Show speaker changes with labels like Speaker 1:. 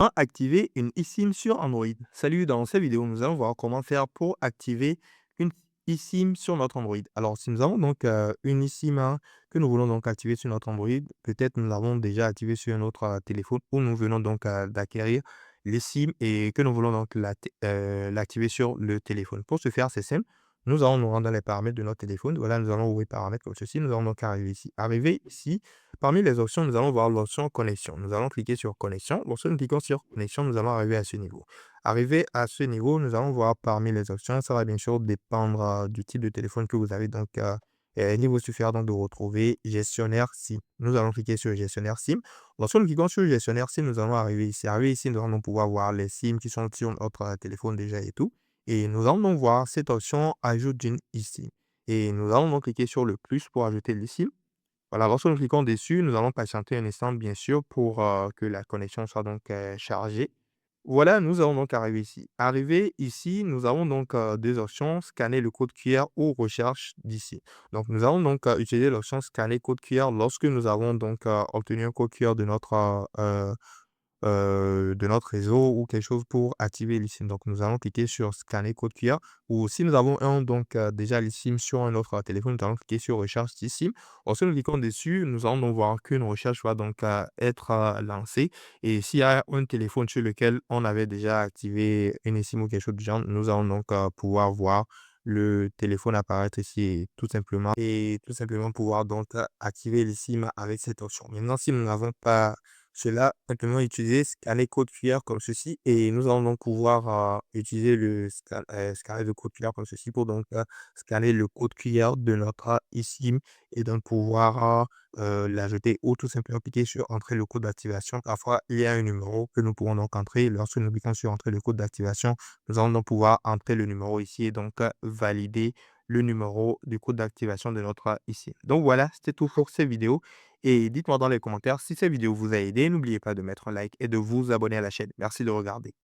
Speaker 1: Activer une eSIM sur Android. Salut, dans cette vidéo, nous allons voir comment faire pour activer une eSIM sur notre Android. Alors, si nous avons donc une eSIM que nous voulons donc activer sur notre Android, peut-être nous l'avons déjà activé sur un autre téléphone ou nous venons donc d'acquérir l'eSIM et que nous voulons donc l'activer sur le téléphone. Pour ce faire, c'est simple. Nous allons nous rendre dans les paramètres de notre téléphone. Voilà, nous allons ouvrir paramètres comme ceci. Nous allons donc arriver ici. Arriver ici, parmi les options, nous allons voir l'option connexion. Nous allons cliquer sur connexion. Lorsque nous cliquons sur connexion, nous allons arriver à ce niveau. Arrivé à ce niveau, nous allons voir parmi les options. Ça va bien sûr dépendre du type de téléphone que vous avez. Donc, il vous suffira donc de retrouver gestionnaire SIM. Nous allons cliquer sur gestionnaire SIM. Lorsque nous cliquons sur gestionnaire SIM, nous allons arriver ici. Arrivé ici, nous allons pouvoir voir les SIM qui sont sur notre téléphone déjà et tout. Et nous allons donc voir cette option ajoute d'une eSIM. Et nous allons donc cliquer sur le plus pour ajouter l'eSIM. Voilà, lorsque nous cliquons dessus, nous allons patienter un instant, bien sûr, pour que la connexion soit donc chargée. Voilà, nous allons donc arriver ici. Arrivé ici, nous avons donc deux options, scanner le code QR ou recherche d'ici. Donc, nous allons donc utiliser l'option scanner code QR lorsque nous avons donc obtenu un code QR de notre réseau ou quelque chose pour activer l'eSIM. Donc, nous allons cliquer sur scanner code QR ou si nous avons donc déjà l'eSIM sur un autre téléphone, nous allons cliquer sur recherche d'eSIM. Lorsque nous cliquons dessus, nous allons donc voir qu'une recherche va donc être lancée. Et s'il y a un téléphone sur lequel on avait déjà activé une eSIM ou quelque chose du genre, nous allons donc pouvoir voir le téléphone apparaître ici et tout simplement pouvoir donc activer l'eSIM avec cette option. Maintenant, si nous n'avons pas cela, simplement utiliser scanner code QR comme ceci et nous allons donc pouvoir utiliser le scanner de code QR comme ceci pour donc scanner le code QR de notre eSIM et donc pouvoir l'ajouter ou tout simplement cliquer sur entrer le code d'activation. Parfois, il y a un numéro que nous pourrons donc entrer. Lorsque nous cliquons sur entrer le code d'activation, nous allons donc pouvoir entrer le numéro ici et donc valider le numéro du code d'activation de notre eSIM. Donc voilà, c'était tout pour cette vidéo. Et dites-moi dans les commentaires si cette vidéo vous a aidé. N'oubliez pas de mettre un like et de vous abonner à la chaîne. Merci de regarder.